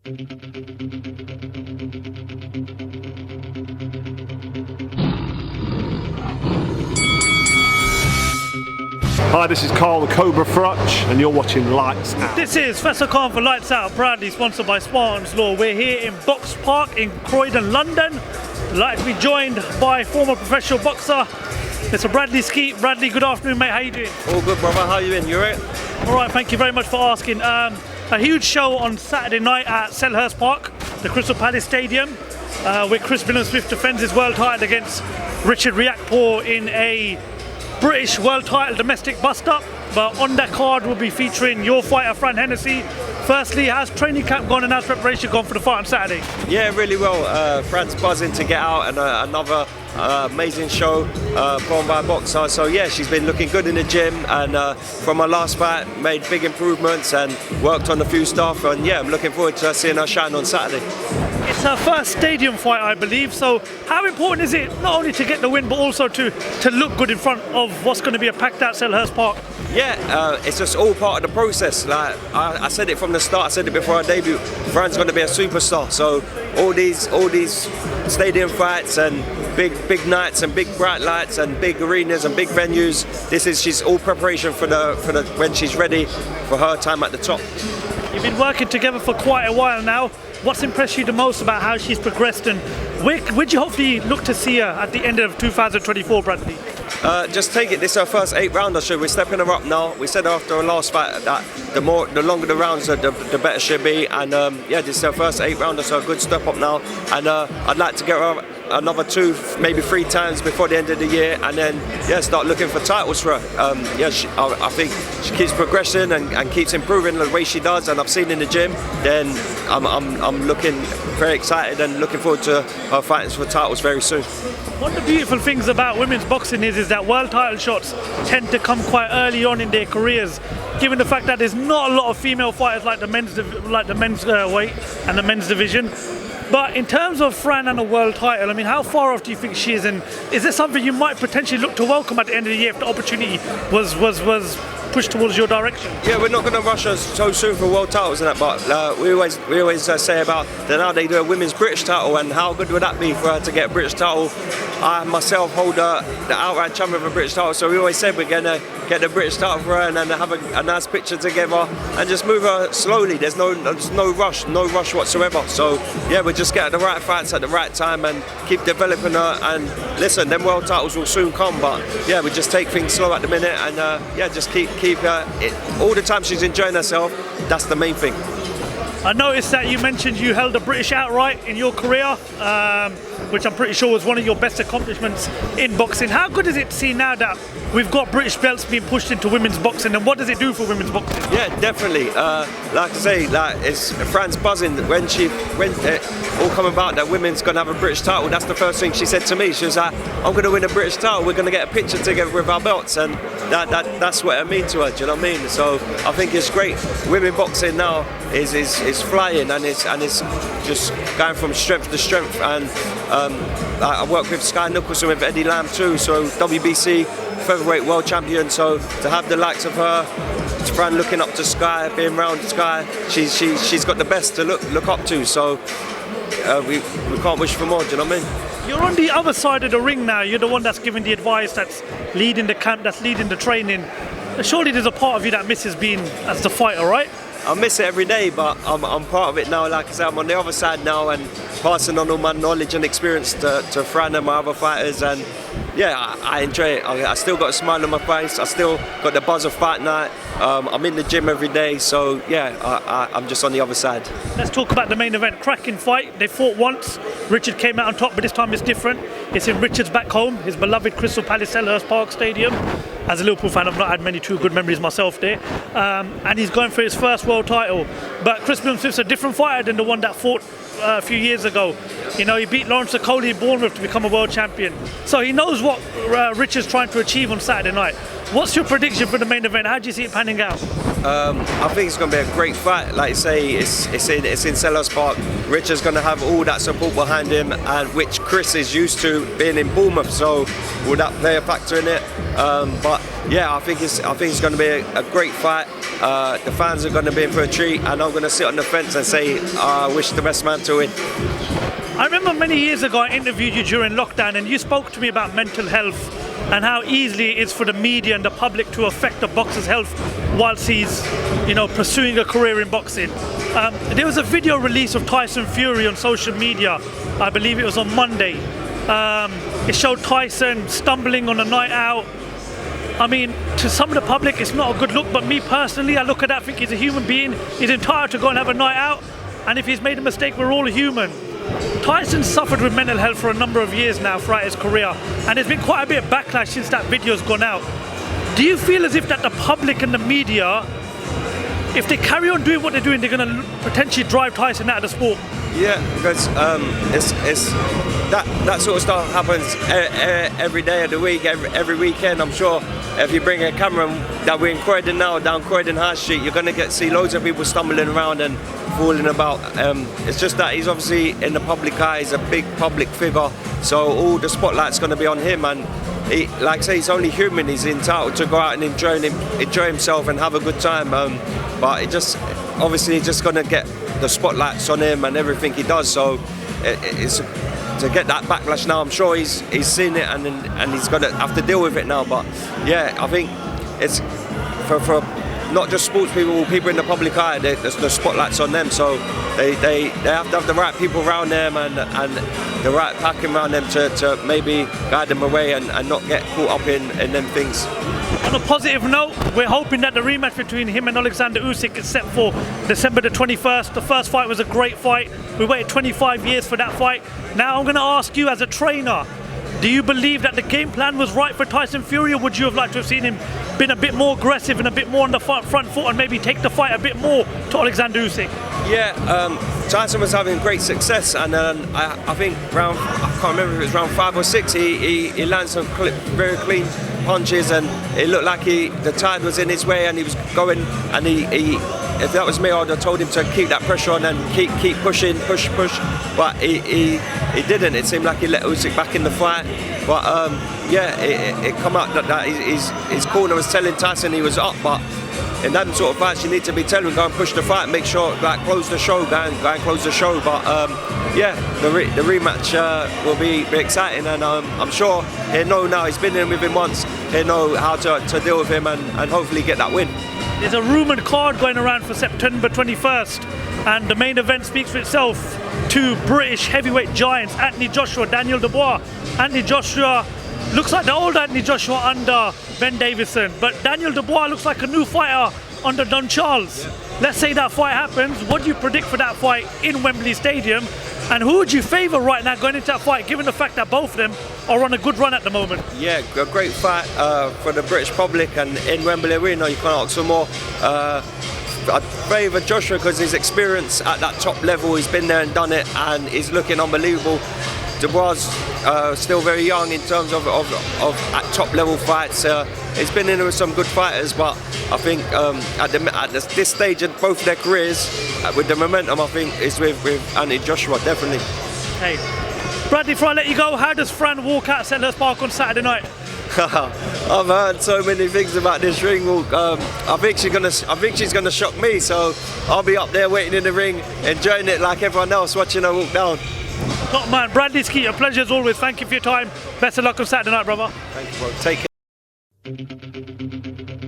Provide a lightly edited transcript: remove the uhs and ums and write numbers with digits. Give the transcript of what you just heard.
Hi, this is Carl the Cobra Frutch, and you're watching Lights Out. This is Faisal for Lights Out, proudly sponsored by Spartans Law. We're here in Box Park in Croydon, London. I'd like to be joined by former professional boxer, Mr. Bradley Skeete. Bradley, good afternoon, mate. How you doing? All good, brother. How you in? You alright? All right, thank you very much for asking. A huge show on Saturday night at Selhurst Park, the Crystal Palace Stadium, where Billam-Smith defends his world title against Richard Riakporhe in a British world title domestic bust-up. But on that card we'll be featuring your fighter Fran Hennessey. Firstly, how's training camp gone and how's preparation gone for the fight on Saturday? Yeah, really well. Fran's buzzing to get out and another amazing show put on by a boxer. So yeah, she's been looking good in the gym, and from her last fight made big improvements and worked on a few stuff, and yeah, I'm looking forward to seeing her shine on Saturday. It's her first stadium fight, I believe, so how important is it not only to get the win but also to look good in front of what's going to be a packed out Selhurst Park? Yeah, it's just all part of the process. Like I said it from the start, I said it before I debut, Fran's going to be a superstar. So all these stadium fights and big nights and big bright lights and big arenas and big venues, she's all preparation for the when she's ready for her time at the top. You've been working together for quite a while now. What's impressed you the most about how she's progressed, and where do you hopefully look to see her at the end of 2024, Bradley? Just take it. This is her first 8-rounder, so we're stepping her up now. We said after her last fight that the longer the rounds, the better she'll be. And yeah, this is her first 8-rounder, so a good step up now. And I'd like to get her another 2, maybe 3 times before the end of the year, and then yeah, start looking for titles for her. Yeah, I think she keeps progressing and keeps improving the way she does, and I've seen in the gym. Then I'm looking very excited and looking forward to her fighting for titles very soon. One of the beautiful things about women's boxing is that world title shots tend to come quite early on in their careers, given the fact that there's not a lot of female fighters like the men's weight and the men's division. But in terms of Fran and a world title, I mean, how far off do you think she is, and is this something you might potentially look to welcome at the end of the year if the opportunity was pushed towards your direction? Yeah, we're not going to rush us so soon for world titles and that, but we always say about that now they do a women's British title, and how good would that be for her to get a British title? I myself hold the outright champion of a British title, so we always said we're going to get the British title for her and then have a nice picture together and just move her slowly. There's no rush whatsoever. So yeah, we just get the right fights at the right time and keep developing her. And listen, them world titles will soon come, but yeah, we just take things slow at the minute, and yeah, just keep all the time she's enjoying herself. That's the main thing. I noticed that you mentioned you held a British outright in your career, which I'm pretty sure was one of your best accomplishments in boxing. How good is it to see now that we've got British belts being pushed into women's boxing, and what does it do for women's boxing? Yeah, definitely. Like I say, it's Fran's buzzing when all come about that women's going to have a British title. That's the first thing she said to me. She was like, I'm going to win a British title. We're going to get a picture together with our belts, and that's what I mean to her. Do you know what I mean? So I think it's great. Women boxing now is flying, and it's just going from strength to strength. And I work with Sky Nicholson, with Eddie Lamb too, so WBC featherweight world champion. So to have the likes of her, Fran looking up to Sky, being around Sky, she's got the best to look up to. So we can't wish for more. Do you know what I mean? You're on the other side of the ring now. You're the one that's giving the advice, that's leading the camp, that's leading the training. Surely there's a part of you that misses being as the fighter, right? I miss it every day, but I'm part of it now. Like I said, I'm on the other side now and passing on all my knowledge and experience to Fran and my other fighters, and yeah, I enjoy it. I still got a smile on my face. I still got the buzz of fight night. I'm in the gym every day, so yeah, I'm just on the other side. Let's talk about the main event. Cracking fight. They fought once. Richard came out on top, but this time it's different. It's in Richard's back home, his beloved Crystal Palace Selhurst Park Stadium. As a Liverpool fan, I've not had many too good memories myself there. And he's going for his first world title. But Billam-Smith's a different fighter than the one that fought a few years ago. You know, he beat Lawrence Okoli in Bournemouth to become a world champion. So he knows what Rich is trying to achieve on Saturday night. What's your prediction for the main event? How do you see it panning out? I think it's going to be a great fight. Like you say, it's in Sellers Park. Richard's going to have all that support behind him, and which Chris is used to being in Bournemouth. So will that play a factor in it? But yeah, I think it's going to be a great fight. The fans are going to be in for a treat, and I'm going to sit on the fence and say I wish the best man to win. I remember many years ago I interviewed you during lockdown, and you spoke to me about mental health and how easily it is for the media and the public to affect a boxer's health whilst he's, you know, pursuing a career in boxing. There was a video release of Tyson Fury on social media. I believe it was on Monday. It showed Tyson stumbling on a night out. I mean, to some of the public, it's not a good look, but me personally, I look at that, think he's a human being. He's entitled to go and have a night out, and if he's made a mistake, we're all human. Tyson suffered with mental health for a number of years now throughout his career, and there's been quite a bit of backlash since that video's gone out. Do you feel as if that the public and the media, if they carry on doing what they're doing, they're going to potentially drive Tyson out of the sport? Yeah, because it's that sort of stuff happens every day of the week, every weekend. I'm sure if you bring a camera that we're in Croydon now, down Croydon High Street, you're going to see loads of people stumbling around and falling about. It's just that he's obviously in the public eye, he's a big public figure, so all the spotlight's going to be on him, and he, like I say, he's only human. He's entitled to go out and enjoy himself and have a good time, but it just obviously he's just going to get the spotlights on him and everything he does, so it's to get that backlash now. I'm sure he's seen it and he's going to have to deal with it now. But yeah, I think it's for not just sports people in the public eye, the spotlight's on them, so they have to have the right people around them and the right packing around them to maybe guide them away and not get caught up in them things. On a positive note, we're hoping that the rematch between him and Oleksandr Usyk is set for December the 21st. The first fight was a great fight. We waited 25 years for that fight. Now I'm going to ask you, as a trainer, do you believe that the game plan was right for Tyson Fury, or would you have liked to have seen him been a bit more aggressive and a bit more on the front foot and maybe take the fight a bit more to Oleksandr Usyk? Yeah, Tyson was having great success, and I think I can't remember if it was round 5 or 6, he landed some very clean punches, and it looked like the tide was in his way and he was going, and if that was me, I would have told him to keep that pressure on and keep pushing, push, but he didn't. It seemed like he let Usyk back in the fight, but yeah, it come out that his corner was telling Tyson he was up, but in that sort of fights you need to be telling him, go and push the fight, make sure, like, close the show, go and close the show. But yeah, the rematch will be exciting, and I'm sure he'll know now. He's been in with him once. He'll know how to deal with him and hopefully get that win. There's a rumoured card going around for September 21st, and the main event speaks for itself. Two British heavyweight giants, Anthony Joshua, Daniel Dubois. Anthony Joshua looks like the old Anthony Joshua under Ben Davison, but Daniel Dubois looks like a new fighter under Don Charles. Let's say that fight happens. What do you predict for that fight in Wembley Stadium? And who would you favour right now going into that fight, given the fact that both of them are on a good run at the moment? Yeah, a great fight for the British public, and in Wembley Arena, you can't ask for more. I favour Joshua because his experience at that top level, he's been there and done it, and he's looking unbelievable. Dubois still very young in terms of at top level fights. He's been in with some good fighters, but I think at this stage in both of their careers, with the momentum, I think is with Anthony Joshua, definitely. Hey, Bradley, before I let you go, how does Fran walk out Sellers Park on Saturday night? I've heard so many things about this ring walk. I think she's gonna shock me. So I'll be up there waiting in the ring, enjoying it like everyone else, watching her walk down. Top man, Bradley Skeete, a pleasure as always. Thank you for your time. Best of luck on Saturday night, brother. Thank you, bro. Take care.